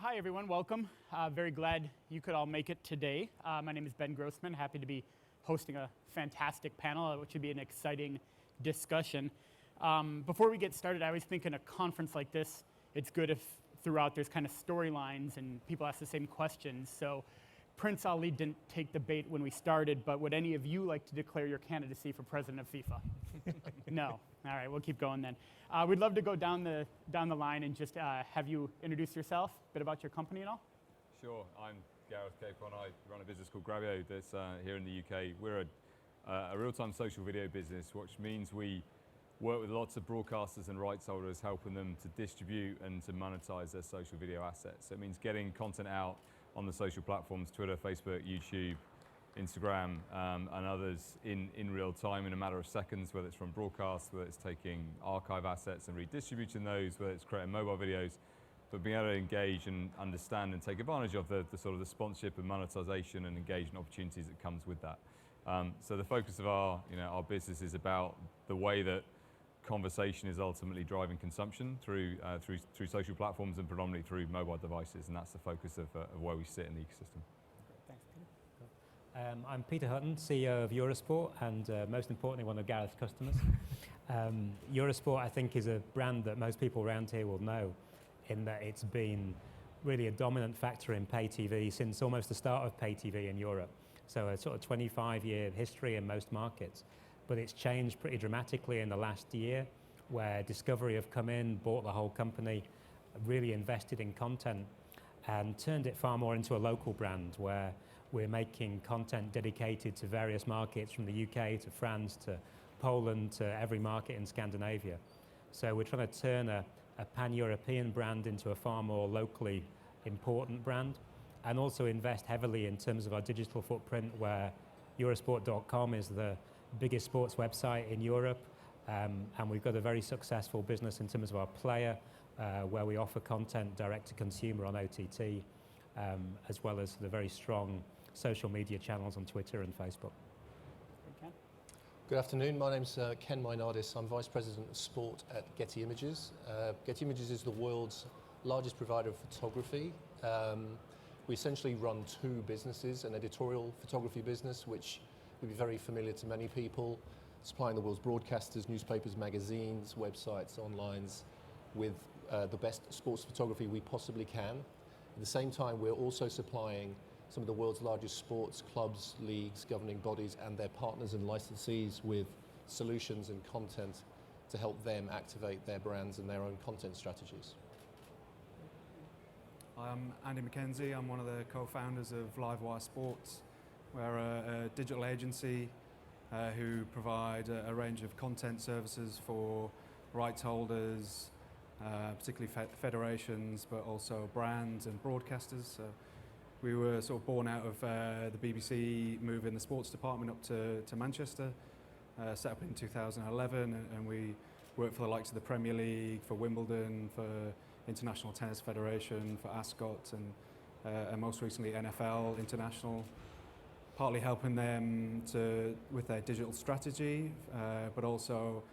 Hi everyone, welcome. Very glad you could all make it today. My name is Ben Grossman, happy to be hosting a fantastic panel, which should be an exciting discussion. Before we get started, I always think in a conference like this, it's good if throughout there's kind of storylines and people ask the same questions. So Prince Ali didn't take the bait when we started, but would any of you like to declare your candidacy for president of FIFA? No. All right, we'll keep going then. We'd love to go down the line and just have you introduce yourself, a bit about your company and all. Sure, I'm Gareth Capon. I run a business called Grabio that's here in the UK. We're a real-time social video business, which means we work with lots of broadcasters and rights holders, helping them to distribute and to monetize their social video assets. So it means getting content out on the social platforms, Twitter, Facebook, YouTube, Instagram, and others in real time in a matter of seconds, whether it's from broadcast, whether it's taking archive assets and redistributing those, whether it's creating mobile videos, but being able to engage and understand and take advantage of the sort of the sponsorship and monetization and engagement opportunities that comes with that. So the focus of our business is about the way that conversation is ultimately driving consumption through social platforms and predominantly through mobile devices, and that's the focus of where we sit in the ecosystem. Thanks, Peter. I'm Peter Hutton, CEO of Eurosport, and most importantly, one of Gareth's customers. Eurosport, I think, is a brand that most people around here will know, in that it's been really a dominant factor in pay TV since almost the start of pay TV in Europe. So a sort of 25-year history in most markets. But it's changed pretty dramatically in the last year, where Discovery have come in, bought the whole company, really invested in content, and turned it far more into a local brand, where we're making content dedicated to various markets, from the UK to France to Poland to every market in Scandinavia. So we're trying to turn a pan-European brand into a far more locally important brand, and also invest heavily in terms of our digital footprint, where Eurosport.com is the biggest sports website in Europe, and we've got a very successful business in terms of our player, where we offer content direct to consumer on OTT, as well as the very strong social media channels on Twitter and Facebook. Okay. Good afternoon, my name's Ken Mynardis. I'm Vice President of Sport at Getty Images. Getty Images is the world's largest provider of photography. We essentially run two businesses: an editorial photography business, which will be very familiar to many people, supplying the world's broadcasters, newspapers, magazines, websites, onlines with the best sports photography we possibly can. At the same time, we're also supplying some of the world's largest sports clubs, leagues, governing bodies, and their partners and licensees with solutions and content to help them activate their brands and their own content strategies. I'm Andy McKenzie. I'm one of the co-founders of Livewire Sports. We're a digital agency who provide a range of content services for rights holders, particularly federations, but also brands and broadcasters. So we were sort of born out of the BBC moving the sports department up to Manchester, set up in 2011, and we worked for the likes of the Premier League, for Wimbledon, for International Tennis Federation, for Ascot, and most recently NFL International, partly helping them with their digital strategy, but also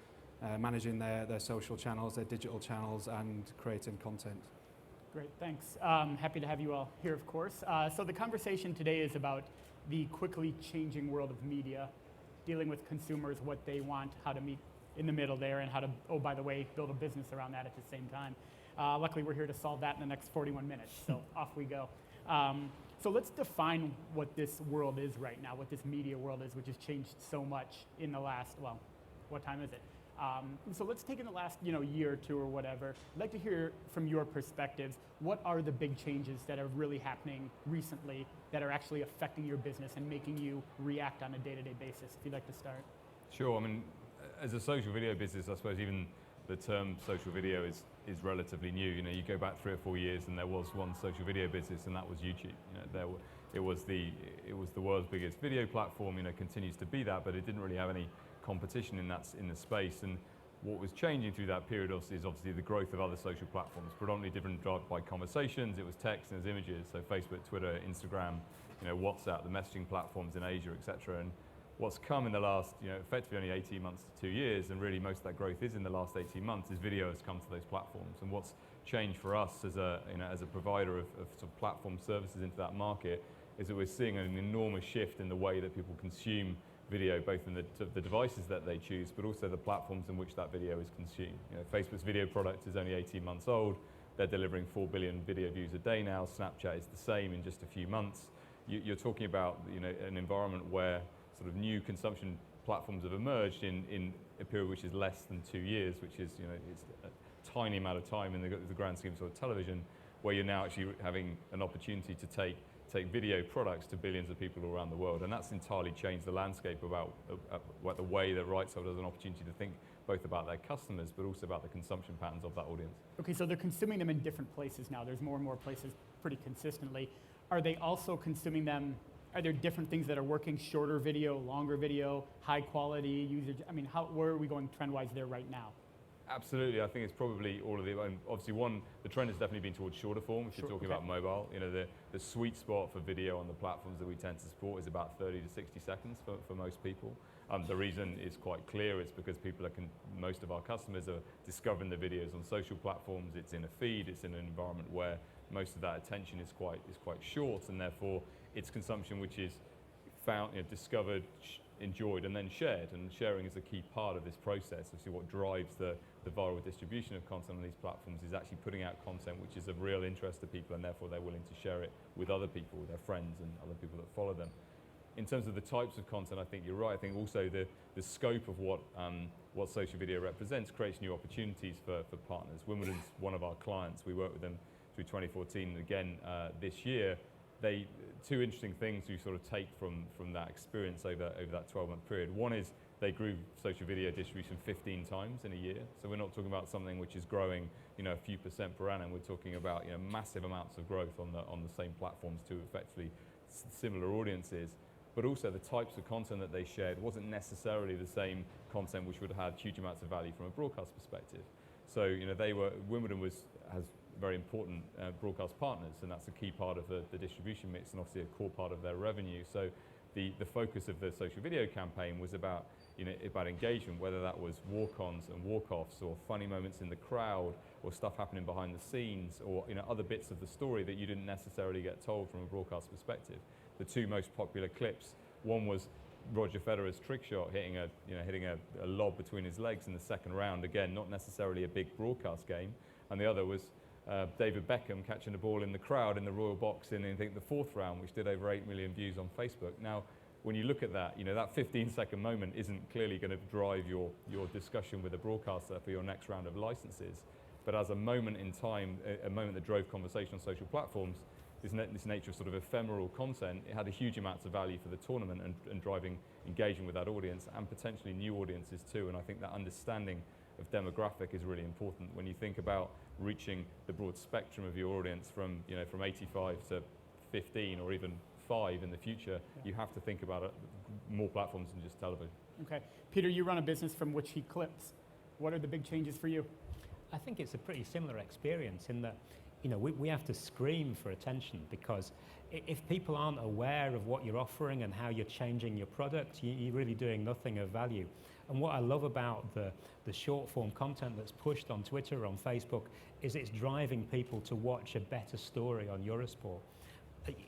managing their social channels, their digital channels, and creating content. Great, thanks. Happy to have you all here, of course. So the conversation today is about the quickly changing world of media, dealing with consumers, what they want, how to meet in the middle there, and how to, oh, by the way, build a business around that at the same time. Luckily, we're here to solve that in the next 41 minutes, so off we go. So let's define what this world is right now, what this media world is, which has changed so much in the last, well, what time is it? So let's take in the last year or two or whatever. I'd like to hear from your perspectives, what are the big changes that are really happening recently that are actually affecting your business and making you react on a day-to-day basis, if you'd like to start. Sure, I mean, as a social video business, I suppose even the term social video is relatively new. You go back 3 or 4 years and there was one social video business, and that was YouTube. It was the world's biggest video platform, continues to be that, but it didn't really have any competition in the space. And what was changing through that period is obviously the growth of other social platforms, predominantly driven by conversations. It was text and it was images, so Facebook, Twitter, Instagram, WhatsApp, the messaging platforms in Asia, etc. And What's come in the last, effectively only 18 months to 2 years, and really most of that growth is in the last 18 months, is video has come to those platforms. And what's changed for us as a provider of sort of platform services into that market is that we're seeing an enormous shift in the way that people consume video, both in the devices that they choose, but also the platforms in which that video is consumed. Facebook's video product is only 18 months old. They're delivering 4 billion video views a day now. Snapchat is the same in just a few months. You're talking about an environment where sort of new consumption platforms have emerged in a period which is less than 2 years, which is it's a tiny amount of time in the grand scheme of television, where you're now actually having an opportunity to take video products to billions of people around the world. And that's entirely changed the landscape about the way that rights holders have an opportunity to think both about their customers, but also about the consumption patterns of that audience. Okay, so they're consuming them in different places now. There's more and more places pretty consistently. Are they also consuming them? Are there different things that are working? Shorter video, longer video, high quality user? I mean, where are we going trend-wise there right now? Absolutely, I think it's probably all of the. Obviously, the trend has definitely been towards shorter form. If you're talking about mobile, the sweet spot for video on the platforms that we tend to support is about 30 to 60 seconds for most people. The reason is quite clear. It's because most of our customers are discovering the videos on social platforms. It's in a feed. It's in an environment where most of that attention is quite short, and therefore it's consumption which is found, discovered, enjoyed, and then shared. And sharing is a key part of this process. Obviously, what drives the viral distribution of content on these platforms is actually putting out content which is of real interest to people, and therefore they're willing to share it with other people, their friends and other people that follow them. In terms of the types of content, I think you're right. I think also the scope of what social video represents creates new opportunities for partners. Wimbledon's one of our clients. We worked with them through 2014 and again this year. Two interesting things we sort of take from that experience over that 12-month period. One is they grew social video distribution 15 times in a year. So we're not talking about something which is growing, a few percent per annum. We're talking about, massive amounts of growth on the same platforms to effectively similar audiences. But also the types of content that they shared wasn't necessarily the same content which would have had huge amounts of value from a broadcast perspective. So, Wimbledon has very important broadcast partners, and that's a key part of the distribution mix and obviously a core part of their revenue. So the focus of the social video campaign was about engagement, whether that was walk-ons and walk-offs or funny moments in the crowd or stuff happening behind the scenes or other bits of the story that you didn't necessarily get told from a broadcast perspective. The two most popular clips, one was Roger Federer's trick shot hitting a lob between his legs in the second round, again not necessarily a big broadcast game, and the other was David Beckham catching the ball in the crowd in the Royal Box in, I think, the fourth round, which did over 8 million views on Facebook. Now, when you look at that, that 15-second moment isn't clearly going to drive your discussion with a broadcaster for your next round of licenses, but as a moment in time, a moment that drove conversation on social platforms, this nature of sort of ephemeral content, it had a huge amounts of value for the tournament and driving engagement with that audience and potentially new audiences too. And I think that understanding of demographic is really important when you think about reaching the broad spectrum of your audience from 85 to 15 or even 5 in the future. Yeah. You have to think about more platforms than just television. Okay. Peter, you run a business from which he clips. What are the big changes for you? I think it's a pretty similar experience in that we have to scream for attention, because if people aren't aware of what you're offering and how you're changing your product, you're really doing nothing of value. And what I love about the short form content that's pushed on Twitter, on Facebook, is it's driving people to watch a better story on Eurosport.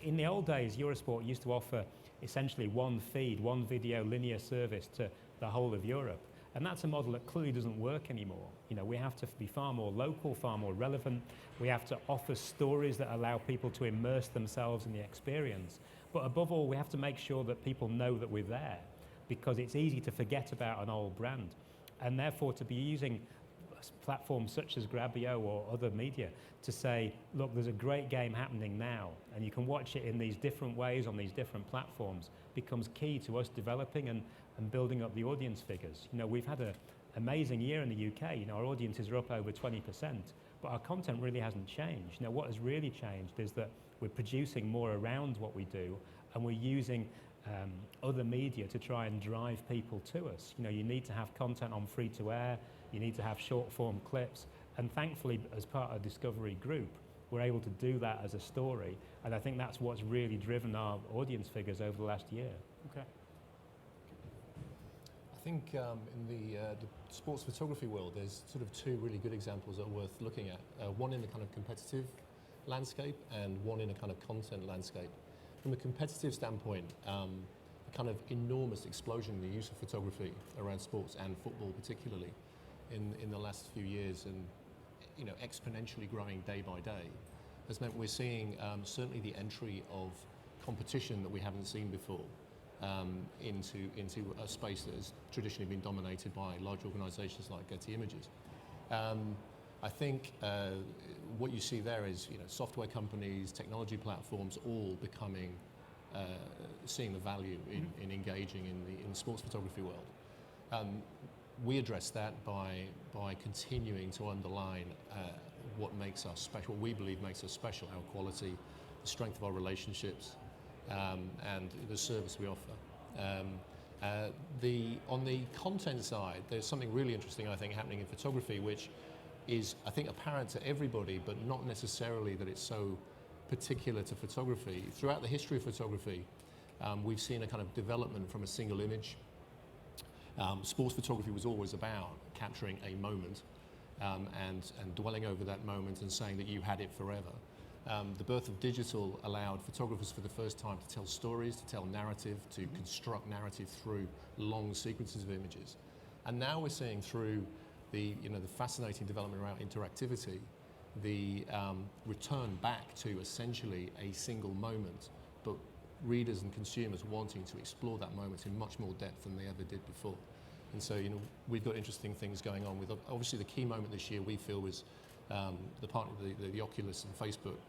In the old days, Eurosport used to offer essentially one feed, one video linear service to the whole of Europe. And that's a model that clearly doesn't work anymore. We have to be far more local, far more relevant. We have to offer stories that allow people to immerse themselves in the experience. But above all, we have to make sure that people know that we're there, because it's easy to forget about an old brand. And therefore, to be using platforms such as Grabio or other media to say, look, there's a great game happening now, and you can watch it in these different ways on these different platforms, becomes key to us developing and building up the audience figures. We've had an amazing year in the UK. Our audiences are up over 20%, but our content really hasn't changed. What has really changed is that we're producing more around what we do, and we're using other media to try and drive people to us. You need to have content on free to air, you need to have short form clips, and thankfully, as part of Discovery Group, we're able to do that as a story, and I think that's what's really driven our audience figures over the last year. Okay. think in the sports photography world, there's sort of two really good examples that are worth looking at. One in the kind of competitive landscape and one in a kind of content landscape. From a competitive standpoint, a kind of enormous explosion in the use of photography around sports and football particularly in the last few years, and exponentially growing day by day, has meant we're seeing certainly the entry of competition that we haven't seen before into a space that has traditionally been dominated by large organisations like Getty Images. I think what you see there is software companies, technology platforms, all becoming seeing the value in engaging in the sports photography world. We address that by continuing to underline what makes us special, what we believe makes us special, our quality, the strength of our relationships, and the service we offer. On the content side, there's something really interesting, I think, happening in photography, which is, I think, apparent to everybody, but not necessarily that it's so particular to photography. Throughout the history of photography, we've seen a kind of development from a single image. Sports photography was always about capturing a moment and dwelling over that moment and saying that you had it forever. The birth of digital allowed photographers for the first time to tell stories, to tell narrative, to construct narrative through long sequences of images. And now we're seeing through the fascinating development around interactivity, the return back to essentially a single moment, but readers and consumers wanting to explore that moment in much more depth than they ever did before. And so, we've got interesting things going on with, obviously the key moment this year we feel was the Oculus and Facebook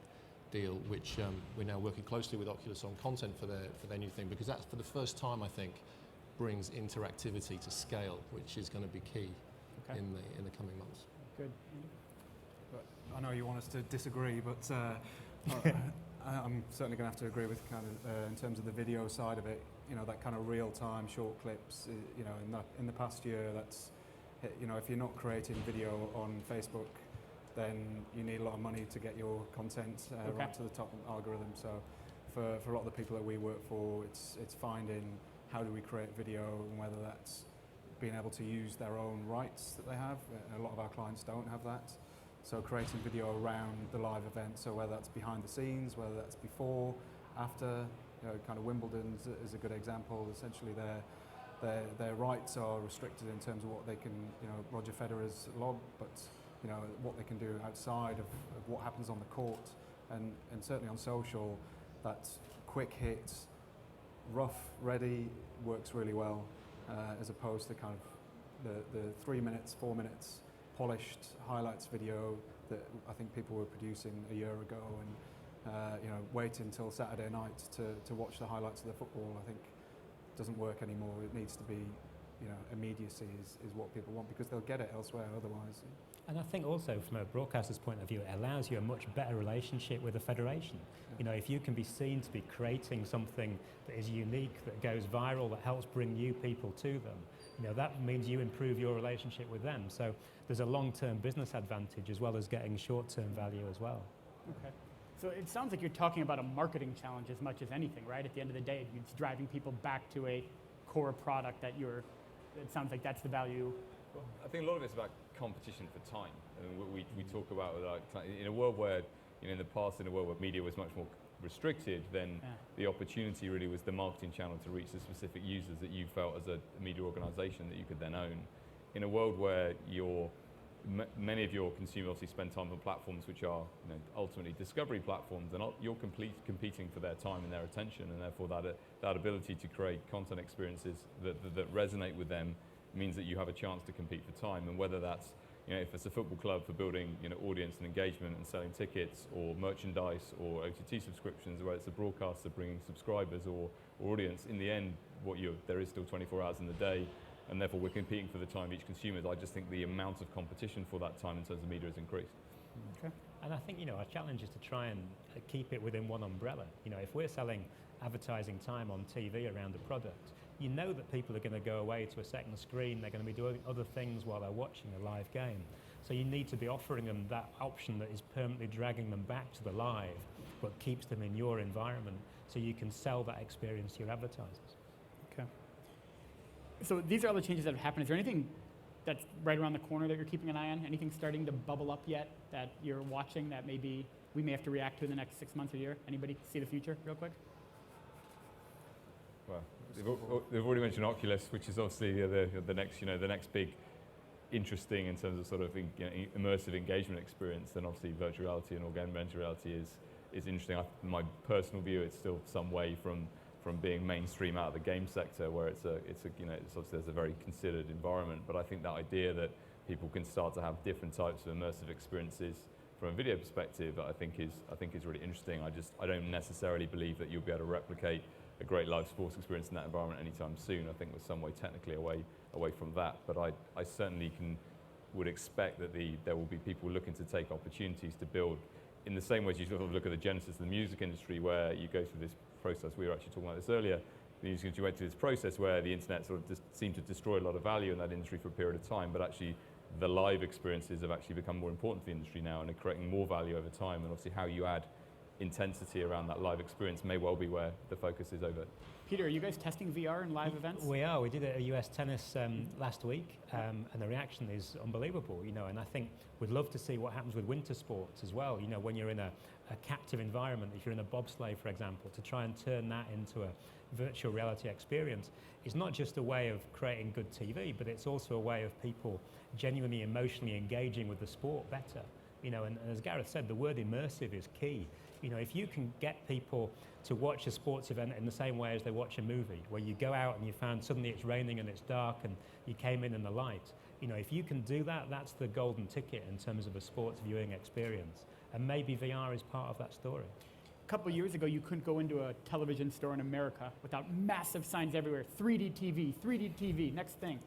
deal, which we're now working closely with Oculus on content for their new thing, because that's for the first time, I think, brings interactivity to scale, which is going to be key in the coming months. Good. But I know you want us to disagree, but I'm certainly going to have to agree with kind of in terms of the video side of it. That kind of real-time short clips. In the past year, that's if you're not creating video on Facebook, then you need a lot of money to get your content right to the top algorithm. So for a lot of the people that we work for, it's finding how do we create video, and whether that's being able to use their own rights that they have. A lot of our clients don't have that. So creating video around the live event, so whether that's behind the scenes, whether that's before, after, kind of Wimbledon is a good example. Essentially their rights are restricted in terms of what they can, Roger Federer's log, but what they can do outside of what happens on the court, and certainly on social, that quick hit, rough, ready works really well, as opposed to kind of the 3 minutes, 4 minutes polished highlights video that I think people were producing a year ago, and waiting until Saturday night to watch the highlights of the football, I think doesn't work anymore. It needs to be, immediacy is what people want, because they'll get it elsewhere otherwise. And I think also from a broadcaster's point of view, it allows you a much better relationship with the federation. If you can be seen to be creating something that is unique, that goes viral, that helps bring new people to them, that means you improve your relationship with them. So there's a long-term business advantage as well as getting short-term value as well. Okay. So it sounds like you're talking about a marketing challenge as much as anything, right? At the end of the day, it's driving people back to a core product that it sounds like that's the value. Well, I think a lot of it's about competition for time. We talk about, in a world where, in the past, in a world where media was much more restricted, then the opportunity really was the marketing channel to reach the specific users that you felt as a media organisation that you could then own. In a world where many of your consumers obviously spend time on platforms which are ultimately discovery platforms, and you're competing for their time and their attention, and therefore that ability to create content experiences that resonate with them means that you have a chance to compete for time. And whether that's if it's a football club for building audience and engagement and selling tickets, or merchandise, or OTT subscriptions, whether it's a broadcaster bringing subscribers or audience, in the end there is still 24 hours in the day, and therefore we're competing for the time of each consumer. I just think the amount of competition for that time in terms of media has increased. Okay. And I think our challenge is to try and keep it within one umbrella. If we're selling advertising time on TV around a product, that people are going to go away to a second screen, they're going to be doing other things while they're watching a live game. So you need to be offering them that option that is permanently dragging them back to the live, but keeps them in your environment, so you can sell that experience to your advertisers. Okay. So these are all the changes that have happened. Is there anything that's right around the corner that you're keeping an eye on? Anything starting to bubble up yet that you're watching that maybe we may have to react to in the next 6 months or year? Anybody see the future real quick? Well, they've already mentioned Oculus, which is obviously the next, the next big interesting in terms of sort of immersive engagement experience. Then obviously virtual reality and augmented reality is interesting. My personal view, it's still some way from being mainstream out of the game sector, where it's obviously there's a very considered environment. But I think that idea that people can start to have different types of immersive experiences from a video perspective, I think is really interesting. I don't necessarily believe that you'll be able to replicate a great live sports experience in that environment anytime soon. I think we're some way technically away from that. But I certainly would expect that there will be people looking to take opportunities to build in the same way as you sort of look at the genesis of the music industry, where you go through this process. We were actually talking about this earlier. The music industry went through this process where the internet sort of just seemed to destroy a lot of value in that industry for a period of time, but actually the live experiences have actually become more important to the industry now and are creating more value over time. And obviously how you add intensity around that live experience may well be where the focus is over. Peter, are you guys testing VR in live events? We are. We did it at US Tennis last week, and the reaction is unbelievable. And I think we'd love to see what happens with winter sports as well. When you're in a captive environment, if you're in a bobsleigh, for example, to try and turn that into a virtual reality experience is not just a way of creating good TV, but it's also a way of people genuinely emotionally engaging with the sport better. And as Gareth said, the word immersive is key. If you can get people to watch a sports event in the same way as they watch a movie, where you go out and you found suddenly it's raining and it's dark and you came in the light, if you can do that, that's the golden ticket in terms of a sports viewing experience. And maybe VR is part of that story. A couple of years ago, you couldn't go into a television store in America without massive signs everywhere. 3D TV, next thing.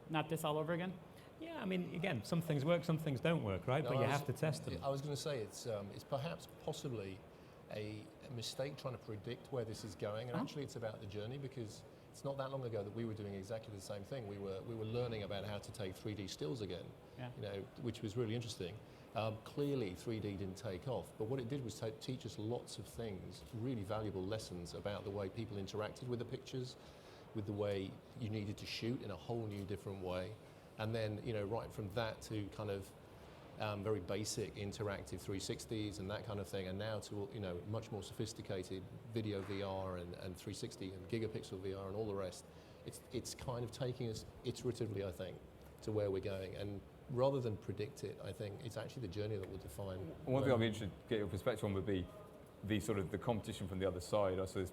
Not this all over again? Yeah, I mean, again, some things work, some things don't work, right? But you have to test them. I was going to say it's perhaps possibly a mistake trying to predict where this is going, and actually it's about the journey, because it's not that long ago that we were doing exactly the same thing. We were learning about how to take 3D stills again, which was really interesting. Clearly 3D didn't take off, but what it did was teach us lots of things, really valuable lessons about the way people interacted with the pictures, with the way you needed to shoot in a whole new different way. And then, right from that to kind of very basic interactive 360s and that kind of thing, and now to, much more sophisticated video VR and 360 and gigapixel VR and all the rest. It's kind of taking us iteratively, I think, to where we're going. And rather than predict it, I think it's actually the journey that will define. One thing I'd be interested to get your perspective on would be the sort of the competition from the other side. I suppose,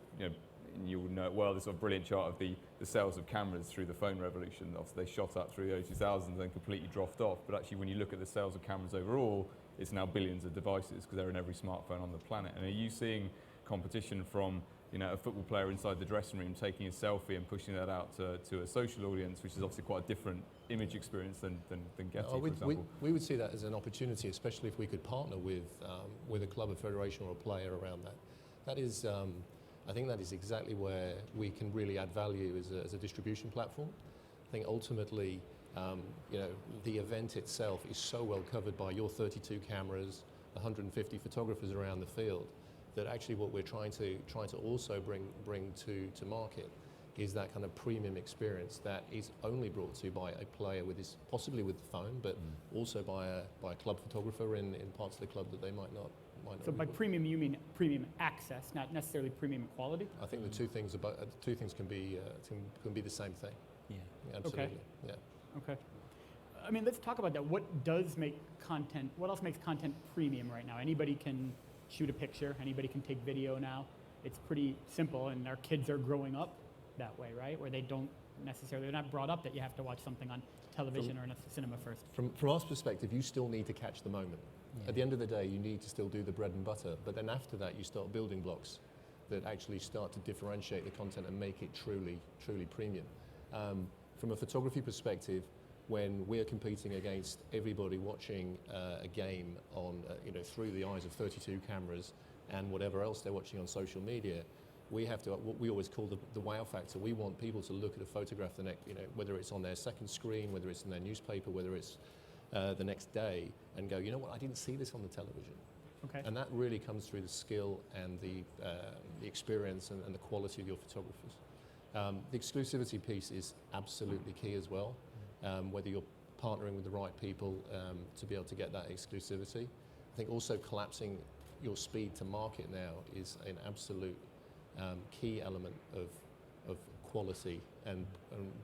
you will know it well, this sort of brilliant chart of the sales of cameras through the phone revolution. Obviously they shot up through the early 2000s and then completely dropped off. But actually when you look at the sales of cameras overall, it's now billions of devices because they're in every smartphone on the planet. And are you seeing competition from a football player inside the dressing room taking a selfie and pushing that out to a social audience, which is obviously quite a different image experience than Getty, for example? We would see that as an opportunity, especially if we could partner with a club, a federation or a player around that. That is, I think that is exactly where we can really add value as a distribution platform. I think ultimately, the event itself is so well covered by your 32 cameras, 150 photographers around the field, that actually what we're trying to also bring to market is that kind of premium experience that is only brought to you by a player possibly with the phone, but also by a club photographer in parts of the club that they might not. So by premium, you mean premium access, not necessarily premium quality? I think the two things can be the same thing. Yeah. Absolutely. Okay. Yeah. Okay. I mean, let's talk about that. What else makes content premium right now? Anybody can shoot a picture. Anybody can take video now. It's pretty simple, and our kids are growing up that way, right? Where they're not brought up that you have to watch something on television or in a cinema first. From our perspective, you still need to catch the moment. Yeah. At the end of the day, you need to still do the bread and butter, but then after that, you start building blocks that actually start to differentiate the content and make it truly premium. From a photography perspective, when we're competing against everybody watching a game on, through the eyes of 32 cameras and whatever else they're watching on social media, we have to, what we always call the wow factor. We want people to look at a photograph whether it's on their second screen, whether it's in their newspaper, whether it's the next day, and go, you know what, I didn't see this on the television. Okay. And that really comes through the skill and the experience and the quality of your photographers. The exclusivity piece is absolutely key as well, whether you're partnering with the right people to be able to get that exclusivity. I think also collapsing your speed to market now is an absolute key element of quality and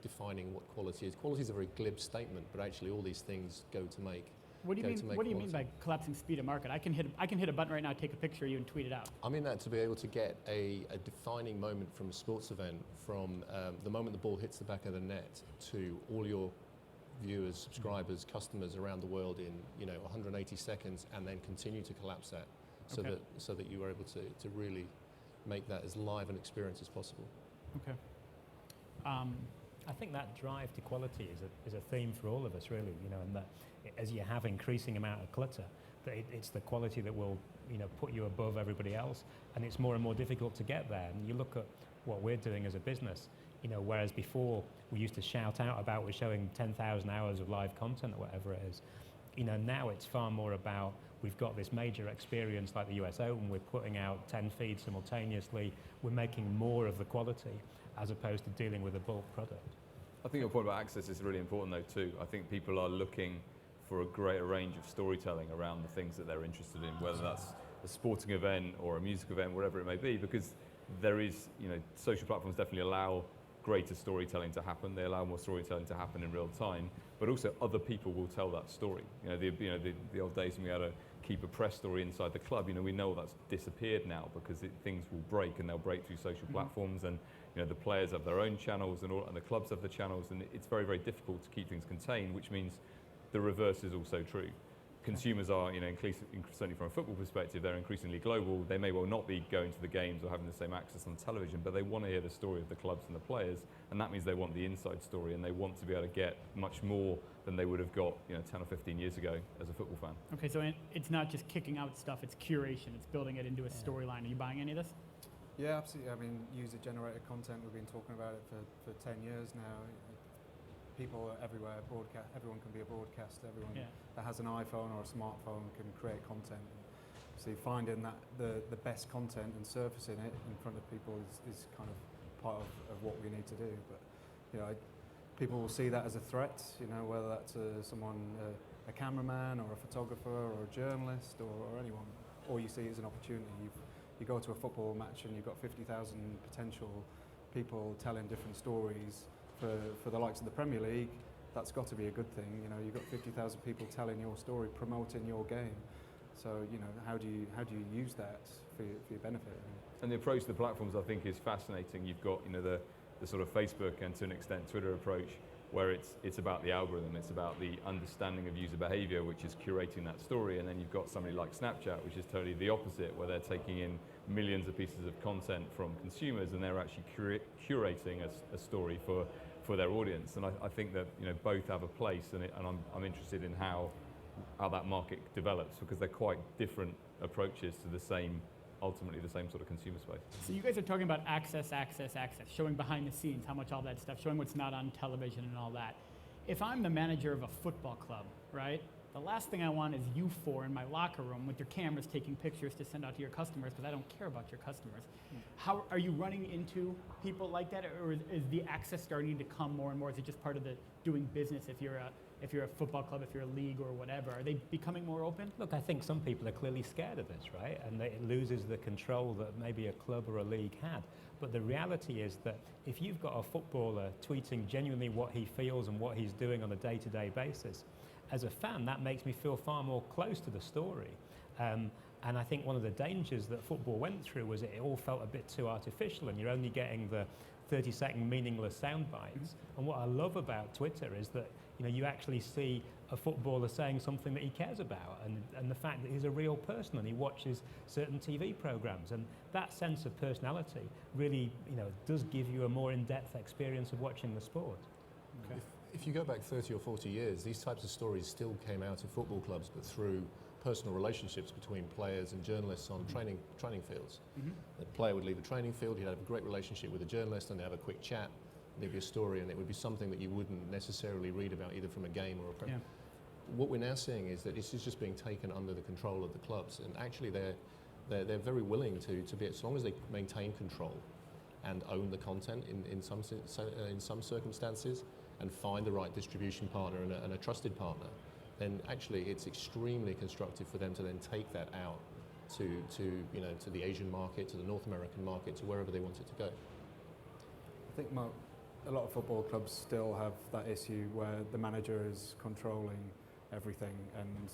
defining what quality is. Quality is a very glib statement, but actually all these things go to make. What do you mean by collapsing speed of market? I can hit a button right now, take a picture of you, and tweet it out. I mean that to be able to get a defining moment from a sports event, from the moment the ball hits the back of the net to all your viewers, subscribers, customers around the world in 180 seconds, and then continue to collapse that, so that you are able to really make that as live an experience as possible. Okay. I think that drive to quality is a theme for all of us, really. And that as you have increasing amount of clutter, that it's the quality that will put you above everybody else, and it's more and more difficult to get there. And you look at what we're doing as a business, whereas before we used to shout out about we're showing 10,000 hours of live content or whatever it is. Now it's far more about we've got this major experience like the US Open, we're putting out 10 feeds simultaneously, we're making more of the quality as opposed to dealing with a bulk product. I think your point about access is really important though too. I think people are looking for a greater range of storytelling around the things that they're interested in, whether that's a sporting event or a music event, whatever it may be, because there is, social platforms definitely allow greater storytelling to happen. They allow more storytelling to happen in real time, but also other people will tell that story. The old days when we had to keep a press story inside the club, we know that's disappeared now because things will break, and they'll break through social platforms, and the players have their own channels, and the clubs have the channels, and it's very, very difficult to keep things contained, which means the reverse is also true. Consumers are, certainly from a football perspective, they're increasingly global. They may well not be going to the games or having the same access on television, but they want to hear the story of the clubs and the players, and that means they want the inside story, and they want to be able to get much more than they would have got 10 or 15 years ago as a football fan. Okay, so it's not just kicking out stuff, it's curation, it's building it into a storyline. Are you buying any of this? Yeah, absolutely. I mean, user-generated content, we've been talking about it for 10 years now. People are everywhere, everyone can be a broadcaster, everyone that has an iPhone or a smartphone can create content. So finding that the best content and surfacing it in front of people is kind of part of what we need to do. But people will see that as a threat, whether that's someone, a cameraman or a photographer or a journalist or anyone, or you see it as an opportunity. You go to a football match and you've got 50,000 potential people telling different stories. For the likes of the Premier League, that's got to be a good thing. You've got 50,000 people telling your story, promoting your game. So how do you use that for your benefit? And the approach to the platforms, I think, is fascinating. You've got the sort of Facebook and to an extent Twitter approach, where it's about the algorithm, it's about the understanding of user behavior, which is curating that story. And then you've got somebody like Snapchat, which is totally the opposite, where they're taking in millions of pieces of content from consumers, and they're actually curating a story for their audience. And I think that both have a place, and I'm interested in how that market develops, because they're quite different approaches to ultimately the same sort of consumer space. So you guys are talking about access, showing behind the scenes, how much all that stuff, showing what's not on television and all that. If I'm the manager of a football club, right, the last thing I want is you four in my locker room with your cameras taking pictures to send out to your customers, because I don't care about your customers. How are you running into people like that, or is the access starting to come more and more? Is it just part of the doing business if you're a football club, if you're a league or whatever? Are they becoming more open? Look, I think some people are clearly scared of this, right? And it loses the control that maybe a club or a league had. But the reality is that if you've got a footballer tweeting genuinely what he feels and what he's doing on a day-to-day basis, as a fan, that makes me feel far more close to the story. And I think one of the dangers that football went through was it all felt a bit too artificial, and you're only getting the 30-second meaningless sound bites. And what I love about Twitter is that you actually see a footballer saying something that he cares about, and the fact that he's a real person and he watches certain TV programs, and that sense of personality really does give you a more in-depth experience of watching the sport. Okay. If you go back 30 or 40 years, these types of stories still came out of football clubs, but through personal relationships between players and journalists on training fields. The player would leave the training field, he'd have a great relationship with a journalist, and they'd have a quick chat, there'd be a story, and it would be something that you wouldn't necessarily read about either from a game or a press. What we're now seeing is that this is just being taken under the control of the clubs, and actually they're very willing to be, as long as they maintain control, and own the content in some circumstances, and find the right distribution partner and a trusted partner, then actually it's extremely constructive for them to then take that out to the Asian market, to the North American market, to wherever they want it to go. I think a lot of football clubs still have that issue where the manager is controlling everything and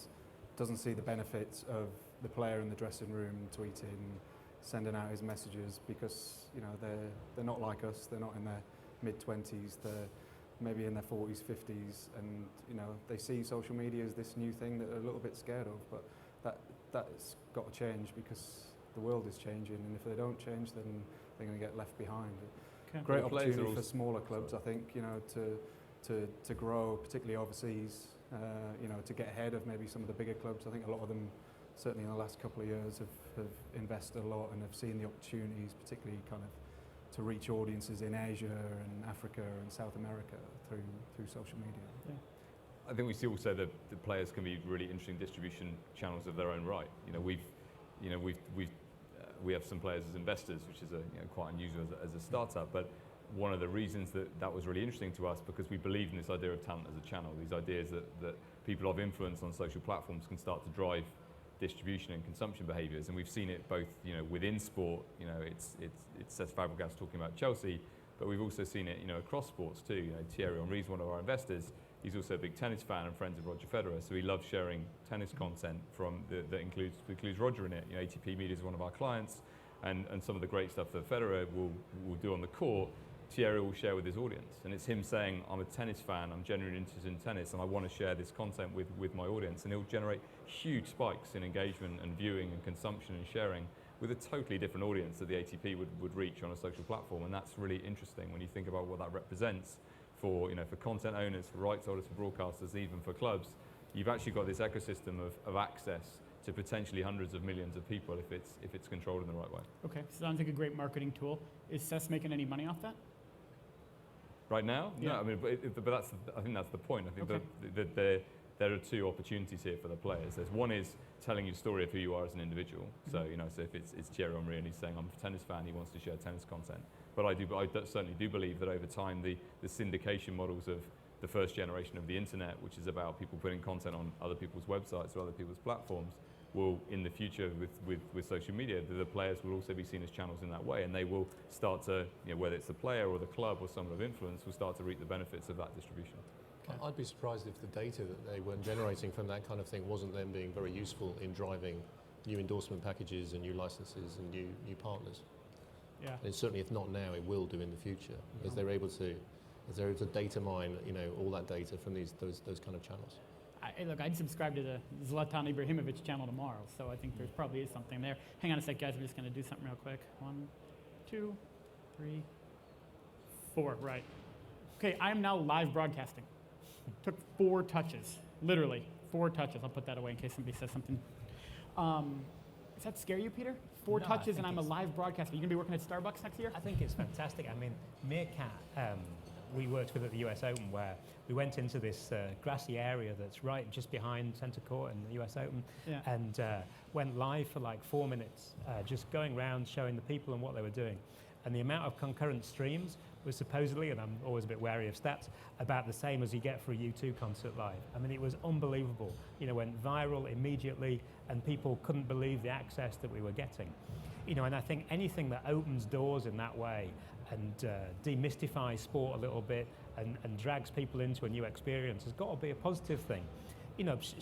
doesn't see the benefits of the player in the dressing room tweeting, sending out his messages, because they're not like us. They're not in their mid-20s. They're maybe in their 40s, 50s, and they see social media as this new thing that they're a little bit scared of. But that's got to change, because the world is changing, and if they don't change, then they're going to get left behind. Okay. Great opportunity for smaller clubs, I think, to grow, particularly overseas. To get ahead of maybe some of the bigger clubs. I think a lot of them, certainly in the last couple of years, have invested a lot and have seen the opportunities, particularly kind of to reach audiences in Asia and Africa and South America through social media. Yeah. I think we see also that the players can be really interesting distribution channels of their own right. We have some players as investors, which is quite unusual as a startup. But one of the reasons that was really interesting to us, because we believe in this idea of talent as a channel, these ideas that people of influence on social platforms can start to drive distribution and consumption behaviours, and we've seen it both within sport. It's Cesc Fabregas talking about Chelsea, but we've also seen it across sports too. Thierry Henry is one of our investors. He's also a big tennis fan and friends of Roger Federer, so he loves sharing tennis content that includes Roger in it. ATP Media is one of our clients, and some of the great stuff that Federer will do on the court, Thierry will share with his audience. And it's him saying, I'm a tennis fan, I'm genuinely interested in tennis, and I want to share this content with my audience. And he'll generate huge spikes in engagement and viewing and consumption and sharing with a totally different audience that the ATP would reach on a social platform. And that's really interesting when you think about what that represents for content owners, for rights holders, for broadcasters, even for clubs. You've actually got this ecosystem of access to potentially hundreds of millions of people if it's controlled in the right way. Okay, sounds like a great marketing tool. Is Cesc making any money off that? Right now? Yeah. No, I mean, but I think that's the point. I think Okay. that there are two opportunities here for the players. There's one is telling your story of who you are as an individual. So so if it's Thierry Henry and he's saying I'm a tennis fan, he wants to share tennis content. But I certainly do believe that over time the syndication models of the first generation of the internet, which is about people putting content on other people's websites or other people's platforms, will in the future with social media, the players will also be seen as channels in that way, and they will start to, whether it's the player or the club or someone of influence, will start to reap the benefits of that distribution. Okay. I'd be surprised if the data that they were generating from that kind of thing wasn't then being very useful in driving new endorsement packages and new licenses and new partners. Yeah. And certainly, if not now, it will do in the future, as they're able to data mine, all that data from those kind of channels. Look, I'd subscribe to the Zlatan Ibrahimovic channel tomorrow, so I think there probably is something there. Hang on a sec, guys. I'm just going to do something real quick. 1, 2, 3, 4. Right. Okay, I am now live broadcasting. Took 4 touches, literally 4 touches. I'll put that away in case somebody says something. Does that scare you, Peter? 4 No, touches and I I'm think a live broadcaster. You going to be working at Starbucks next year? I think it's fantastic. I mean, Meerkat, we worked with at the US Open, where we went into this grassy area that's right just behind centre court in the US Open, Yeah. and went live for like 4 minutes, just going around showing the people and what they were doing. And the amount of concurrent streams was supposedly, and I'm always a bit wary of stats, about the same as you get for a U2 concert live. I mean, it was unbelievable. Went viral immediately, and people couldn't believe the access that we were getting. And I think anything that opens doors in that way and demystifies sport a little bit and drags people into a new experience has got to be a positive thing.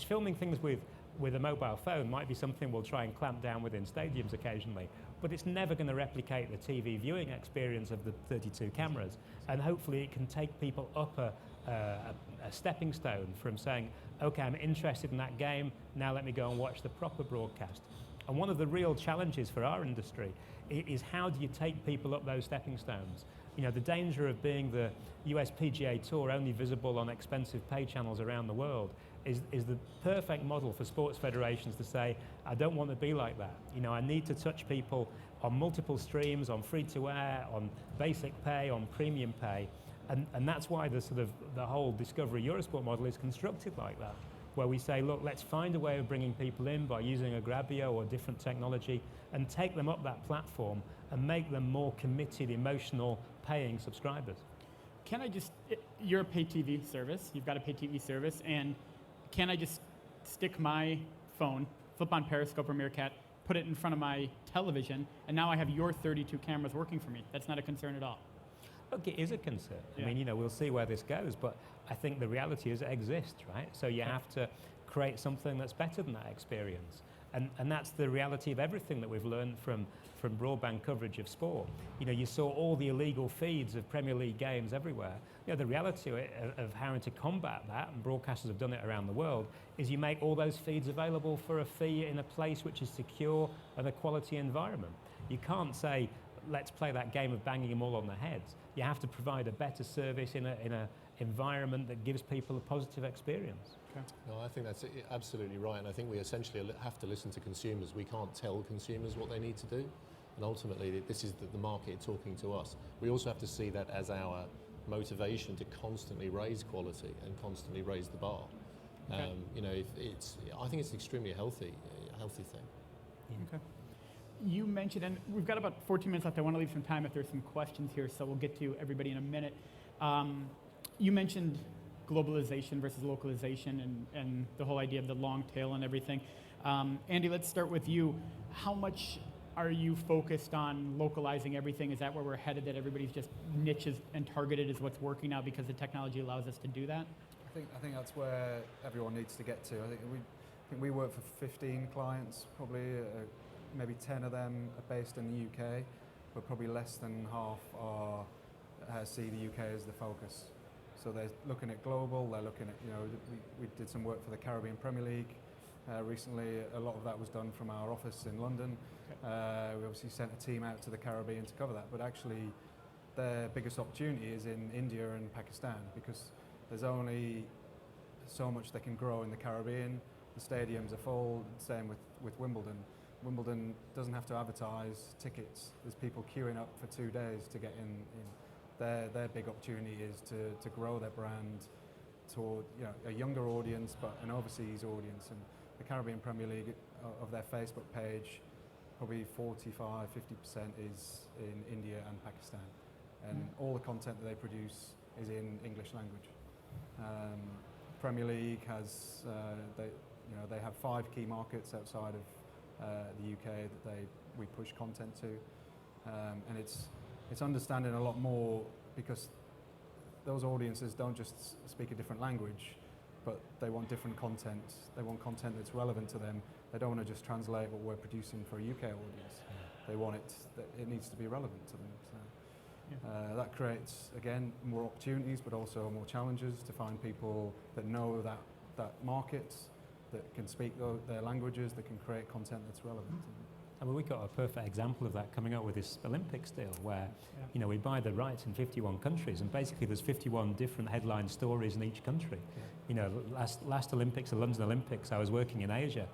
Filming things with a mobile phone might be something we'll try and clamp down within stadiums occasionally, but it's never going to replicate the TV viewing experience of the 32 cameras. And hopefully it can take people up a stepping stone from saying, okay, I'm interested in that game, now let me go and watch the proper broadcast. And one of the real challenges for our industry is how do you take people up those stepping stones? The danger of being the US PGA Tour only visible on expensive pay channels around the world is the perfect model for sports federations to say, I don't want to be like that. I need to touch people on multiple streams, on free-to-air, on basic pay, on premium pay. And that's why the whole Discovery Eurosport model is constructed like that, where we say, look, let's find a way of bringing people in by using a Grabio or different technology and take them up that platform and make them more committed, emotional, paying subscribers. Can I just, you're a pay TV service, you've got a pay TV service, and can I just stick my phone, flip on Periscope or Meerkat, put it in front of my television, and now I have your 32 cameras working for me? That's not a concern at all. Look, it is a concern. Yeah. I mean, we'll see where this goes, but I think the reality is it exists, right? So you have to create something that's better than that experience. And that's the reality of everything that we've learned from broadband coverage of sport. You saw all the illegal feeds of Premier League games everywhere. The reality of having to combat that, and broadcasters have done it around the world, is you make all those feeds available for a fee in a place which is secure and a quality environment. You can't say, let's play that game of banging them all on the heads. You have to provide a better service in a environment that gives people a positive experience. Okay. No, I think that's absolutely right, and I think we essentially have to listen to consumers. We can't tell consumers what they need to do, and ultimately this is the market talking to us. We also have to see that as our motivation to constantly raise quality and constantly raise the bar. Okay. I think it's an extremely healthy thing. Okay. You mentioned, and we've got about 14 minutes left. I want to leave some time if there's some questions here, so we'll get to everybody in a minute. You mentioned globalization versus localization and the whole idea of the long tail and everything. Andy, let's start with you. How much are you focused on localizing everything? Is that where we're headed, that everybody's just niches and targeted is what's working now because the technology allows us to do that? I think that's where everyone needs to get to. I think we work for 15 clients, probably maybe 10 of them are based in the UK, but probably less than half see the UK as the focus. So they're looking at global, they're looking at, we did some work for the Caribbean Premier League recently. A lot of that was done from our office in London. Okay. We obviously sent a team out to the Caribbean to cover that, but actually their biggest opportunity is in India and Pakistan, because there's only so much they can grow in the Caribbean. The stadiums are full, same with Wimbledon. Wimbledon doesn't have to advertise tickets. There's people queuing up for 2 days to get in. Their big opportunity is to grow their brand toward a younger audience, but an overseas audience. And the Caribbean Premier League, of their Facebook page, probably 45-50% is in India and Pakistan, and all the content that they produce is in English language. Premier League has they have 5 key markets outside of the UK that we push content to, and it's understanding a lot more, because those audiences don't just speak a different language, but they want different content. They want content that's relevant to them. They don't want to just translate what we're producing for a UK audience. They want it needs to be relevant to them. So that creates, again, more opportunities, but also more challenges to find people that know that market, that can speak their languages, that can create content that's relevant to them. I mean, we've got a perfect example of that coming up with this Olympics deal, where we buy the rights in 51 countries, and basically there's 51 different headline stories in each country. Last Olympics, the London Olympics, I was working in Asia,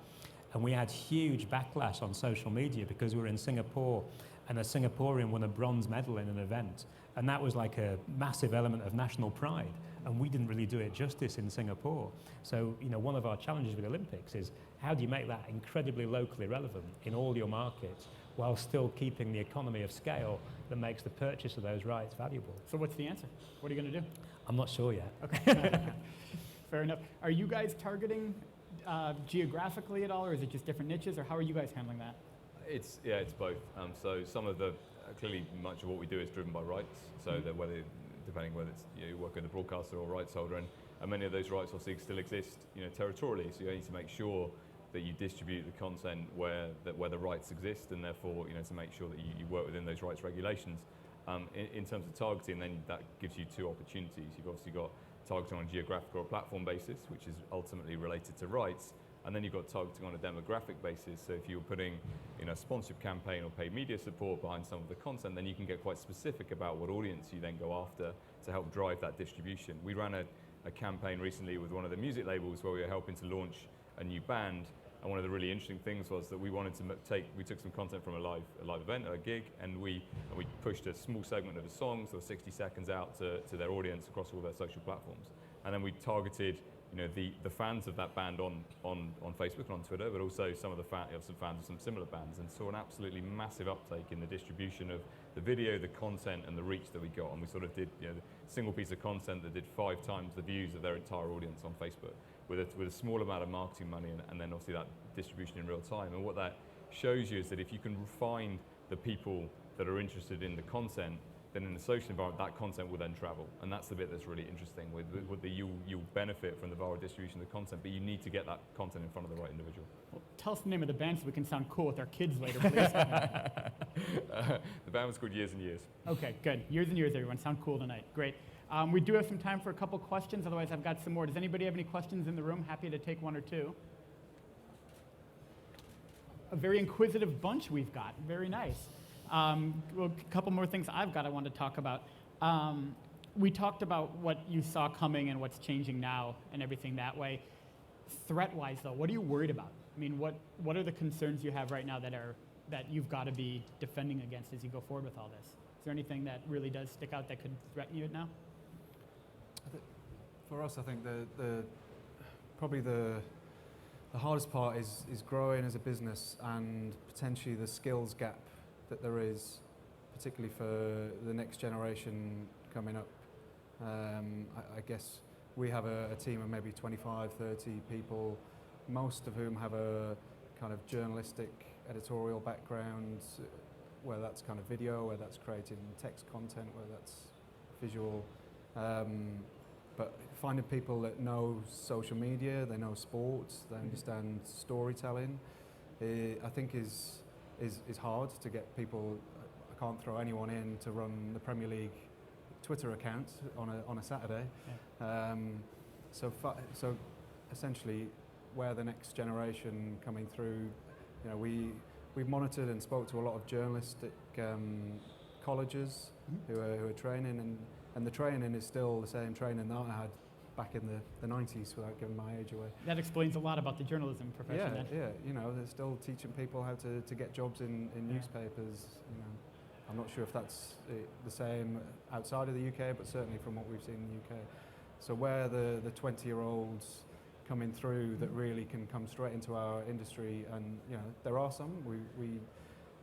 and we had huge backlash on social media because we were in Singapore, and a Singaporean won a bronze medal in an event, and that was like a massive element of national pride, and we didn't really do it justice in Singapore. So one of our challenges with the Olympics is, how do you make that incredibly locally relevant in all your markets while still keeping the economy of scale that makes the purchase of those rights valuable? So what's the answer? What are you going to do? I'm not sure yet. Okay. Fair enough. Are you guys targeting geographically at all, or is it just different niches, or how are you guys handling that? It's both. So some of clearly much of what we do is driven by rights. So that depending whether it's you work with a broadcaster or rights holder, and many of those rights obviously still exist territorially. So you need to make sure that you distribute the content where the rights exist, and therefore to make sure that you work within those rights regulations. In terms of targeting, then that gives you 2 opportunities. You've obviously got targeting on a geographic or a platform basis, which is ultimately related to rights, and then you've got targeting on a demographic basis. So if you're putting a sponsorship campaign or paid media support behind some of the content, then you can get quite specific about what audience you then go after to help drive that distribution. We ran a campaign recently with one of the music labels where we were helping to launch a new band, and one of the really interesting things was that we wanted to we took some content from a live event, a gig, and we pushed a small segment of the songs, or 60 seconds out to their audience across all their social platforms, and then we targeted the fans of that band on Facebook and on Twitter, but also some fans of some similar bands, and saw an absolutely massive uptake in the distribution of the video, the content, and the reach that we got. And we sort of did the single piece of content that did 5 times the views of their entire audience on Facebook with a small amount of marketing money, and then obviously that distribution in real time. And what that shows you is that if you can find the people that are interested in the content, then in the social environment, that content will then travel. And that's the bit that's really interesting. You'll benefit from the viral distribution of the content, but you need to get that content in front of the right individual. Well, tell us the name of the band so we can sound cool with our kids later, please. The band was called Years and Years. Okay, good. Years and years, everyone. Sound cool tonight. Great. We do have some time for a couple questions. Otherwise, I've got some more. Does anybody have any questions in the room? Happy to take one or two. A very inquisitive bunch we've got. Very nice. Well, a couple more things I want to talk about. We talked about what you saw coming and what's changing now and everything that way. Threat-wise, though, what are you worried about? I mean, what are the concerns you have right now that you've got to be defending against as you go forward with all this? Is there anything that really does stick out that could threaten you now? For us, I think probably the hardest part is growing as a business, and potentially the skills gap that there is, particularly for the next generation coming up. I guess we have a team of maybe 25, 30 people, most of whom have a kind of journalistic editorial background, whether that's kind of video, whether that's creating text content, whether that's visual. But finding people that know social media, they know sports, they understand storytelling, I think is hard to get people. I can't throw anyone in to run the Premier League Twitter account on a Saturday. Yeah. So essentially, where the next generation coming through, we've monitored and spoke to a lot of journalistic colleges who are training, and the training is still the same training that I had back in the 90s, without giving my age away. That explains a lot about the journalism profession. Yeah, they're still teaching people how to get jobs in newspapers. I'm not sure if that's the same outside of the UK, but certainly from what we've seen in the UK. So where the 20-year-olds coming through that really can come straight into our industry, and there are some.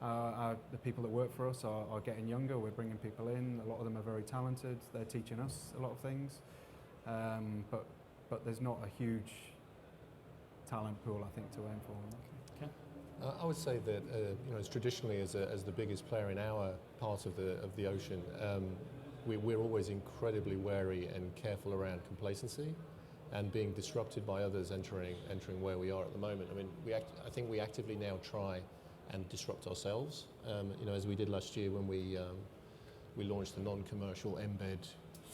The people that work for us are getting younger. We're bringing people in. A lot of them are very talented. They're teaching us a lot of things. But there's not a huge talent pool, I think, to aim for. Okay. I would say that as traditionally as the biggest player in our part of the ocean, we're always incredibly wary and careful around complacency and being disrupted by others entering where we are at the moment. I mean, I think we actively now try and disrupt ourselves. As we did last year when we launched a non-commercial embed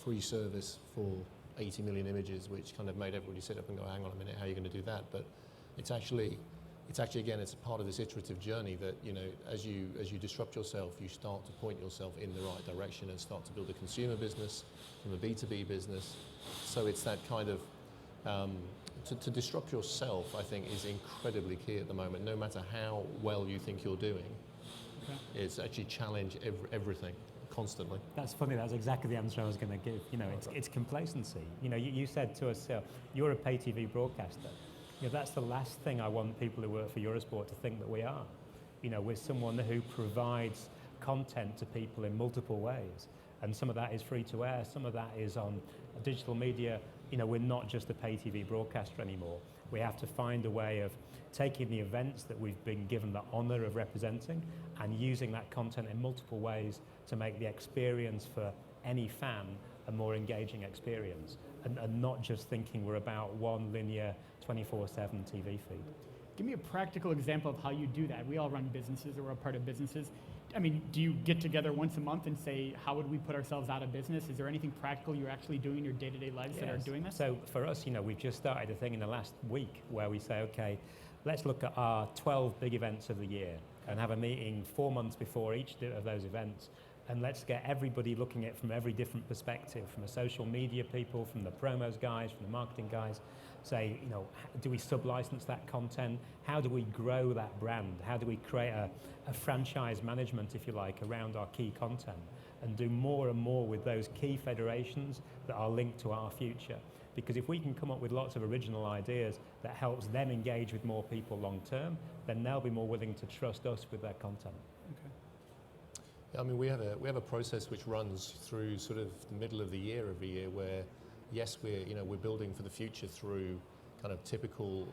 free service for 80 million images, which kind of made everybody sit up and go, hang on a minute, how are you going to do that? But it's actually again, it's a part of this iterative journey that, as you disrupt yourself, you start to point yourself in the right direction and start to build a consumer business from a B2B business. So it's that kind of, to disrupt yourself, I think, is incredibly key at the moment. No matter how well you think you're doing, it's actually challenge everything. Constantly. That's funny. That's exactly the answer I was going to give. It's complacency. You said to us, you're a pay TV broadcaster. That's the last thing I want people who work for Eurosport to think that we are. We're someone who provides content to people in multiple ways, and some of that is free to air. Some of that is on digital media. We're not just a pay TV broadcaster anymore. We have to find a way of taking the events that we've been given the honour of representing and using that content in multiple ways to make the experience for any fan a more engaging experience, and not just thinking we're about one linear 24/7 TV feed. Give me a practical example of how you do that. We all run businesses or we're a part of businesses. I mean, do you get together once a month and say, how would we put ourselves out of business? Is there anything practical you're actually doing in your day-to-day lives that are doing this? So for us, we've just started a thing in the last week where we say, okay, let's look at our 12 big events of the year and have a meeting 4 months before each of those events. And let's get everybody looking at it from every different perspective, from the social media people, from the promos guys, from the marketing guys. Say, do we sub-license that content? How do we grow that brand? How do we create a franchise management, if you like, around our key content? and do more and more with those key federations that are linked to our future. Because if we can come up with lots of original ideas that helps them engage with more people long term, then they'll be more willing to trust us with their content. Okay. Yeah, I mean, we have a process which runs through sort of the middle of the year every year, where yes, we're building for the future through kind of typical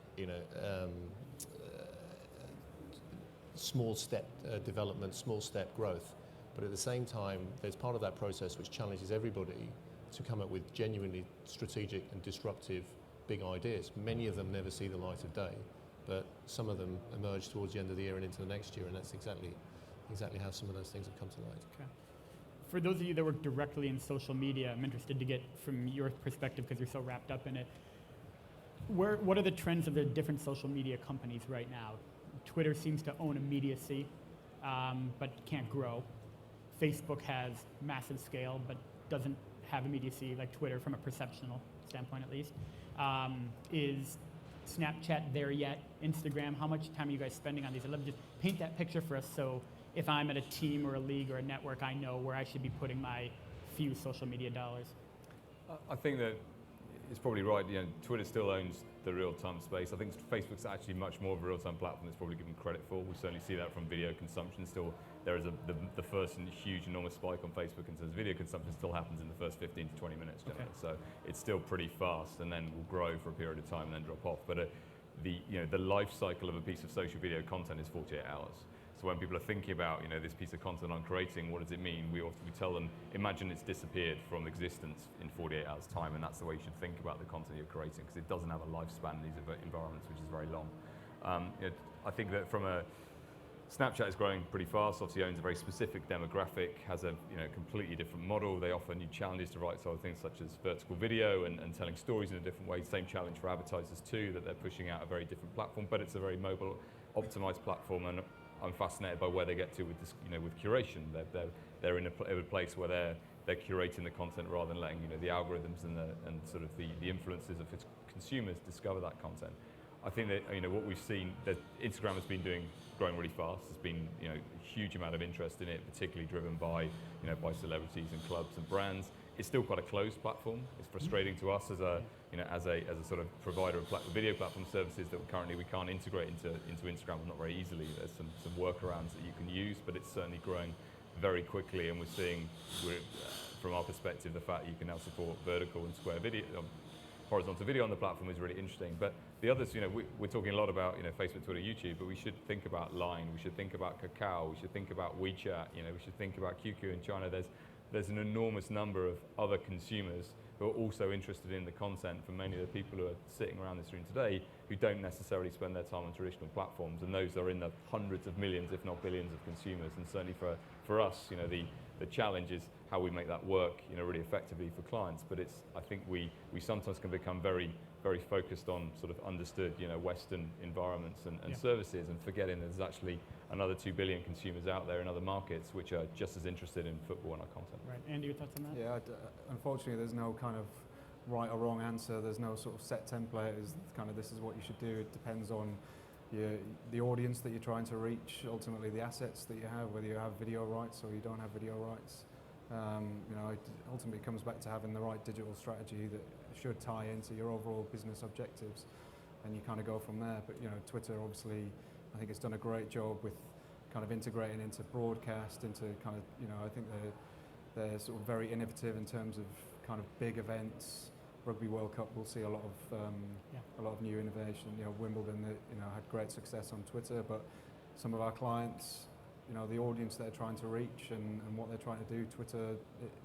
small step development, small step growth. But at the same time, there's part of that process which challenges everybody to come up with genuinely strategic and disruptive big ideas. Many of them never see the light of day, but some of them emerge towards the end of the year and into the next year, and that's exactly how some of those things have come to light. Okay. For those of you that work directly in social media, I'm interested to get from your perspective, because you're so wrapped up in it. What are the trends of the different social media companies right now? Twitter seems to own immediacy, but can't grow. Facebook has massive scale, but doesn't have immediacy like Twitter from a perceptional standpoint, at least. Is Snapchat there yet? Instagram? How much time are you guys spending on these? I'd love to just paint that picture for us, so if I'm at a team or a league or a network, I know where I should be putting my few social media dollars. I think that it's probably right. Twitter still owns the real-time space. I think Facebook's actually much more of a real-time platform that's probably given credit for. We certainly see that from video consumption. Still, there is the first and huge, enormous spike on Facebook in terms of video consumption still happens in the first 15 to 20 minutes. Okay. So it's still pretty fast, and then will grow for a period of time and then drop off. But the life cycle of a piece of social video content is 48 hours. So when people are thinking about this piece of content I'm creating, what does it mean? We tell them, imagine it's disappeared from existence in 48 hours time, and that's the way you should think about the content you're creating, because it doesn't have a lifespan in these environments, which is very long. I think that from Snapchat is growing pretty fast. Obviously owns a very specific demographic, has a completely different model. They offer new challenges to right side things such as vertical video and telling stories in a different way. Same challenge for advertisers too, that they're pushing out a very different platform, but it's a very mobile optimized platform. And I'm fascinated by where they get to with this, with curation. They're in a place where they're curating the content rather than letting the algorithms and sort of the influences of its consumers discover that content. I think that what we've seen, that Instagram has been growing really fast. There's been a huge amount of interest in it, particularly driven by by celebrities and clubs and brands. It's still quite a closed platform. It's frustrating to us as a sort of provider of video platform services that currently we can't integrate into Instagram, not very easily. There's some workarounds that you can use, but it's certainly growing very quickly, and we're seeing, from our perspective, the fact that you can now support vertical and square video, horizontal video on the platform is really interesting. But the others, we're talking a lot about Facebook, Twitter, YouTube, but we should think about Line, we should think about Kakao, we should think about WeChat, we should think about QQ in China. There's an enormous number of other consumers who are also interested in the content from many of the people who are sitting around this room today who don't necessarily spend their time on traditional platforms, and those are in the hundreds of millions, if not billions, of consumers. And certainly for us, the challenge is how we make that work, really effectively for clients. But I think we sometimes can become very, very focused on sort of understood, Western environments and services, and forgetting there's actually another 2 billion consumers out there in other markets which are just as interested in football and our content. Right, Andy, your thoughts on that? Yeah, unfortunately there's no kind of right or wrong answer. There's no sort of set template. It's kind of this is what you should do. It depends on the audience that you're trying to reach, ultimately the assets that you have, whether you have video rights or you don't have video rights. It ultimately comes back to having the right digital strategy that should tie into your overall business objectives, and you kind of go from there. But Twitter, obviously, I think it's done a great job with kind of integrating into broadcast, into kind of I think they're sort of very innovative in terms of kind of big events. Rugby World Cup, we'll see a lot of new innovation. Wimbledon, had great success on Twitter, but some of our clients, the audience they're trying to reach and what they're trying to do, Twitter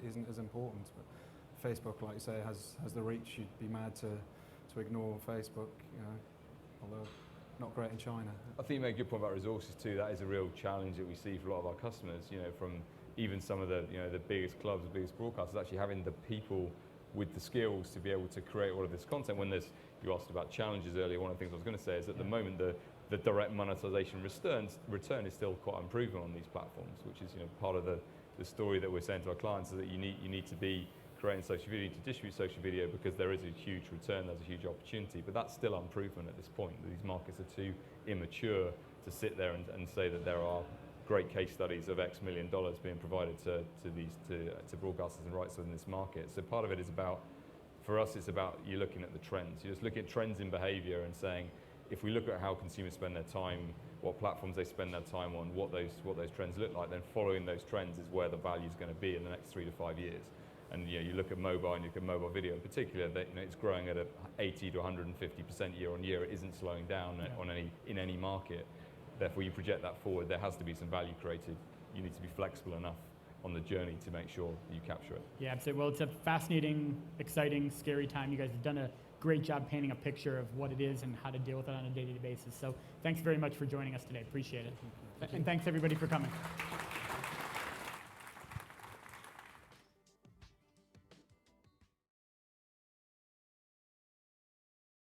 isn't as important. But Facebook, like you say, has the reach. You'd be mad to ignore Facebook, although not great in China. I think you make a good point about resources too. That is a real challenge that we see for a lot of our customers, from even some of the biggest clubs, the biggest broadcasters, actually having the people with the skills to be able to create all of this content. You asked about challenges earlier, one of the things I was going to say is at the moment the direct monetization return is still quite unproven on these platforms, which is part of the story that we're saying to our clients, is that you need to be creating social video, to distribute social video, because there is a huge return, there's a huge opportunity, but that's still unproven at this point. These markets are too immature to sit there and say that there are great case studies of X million dollars being provided to broadcasters and rights in this market. So part of it is about, for us, it's about you looking at the trends. You're just looking at trends in behavior and saying, if we look at how consumers spend their time, what platforms they spend their time on, what those trends look like, then following those trends is where the value is going to be in the next 3 to 5 years. And you look at mobile and you look at mobile video in particular, that it's growing at 80 to 150% year on year. It isn't slowing down in any market. Therefore, you project that forward, there has to be some value created. You need to be flexible enough on the journey to make sure you capture it. Yeah, absolutely. Well, it's a fascinating, exciting, scary time. You guys have done a great job painting a picture of what it is and how to deal with it on a day-to-day basis. So thanks very much for joining us today. Appreciate it. And thanks everybody for coming.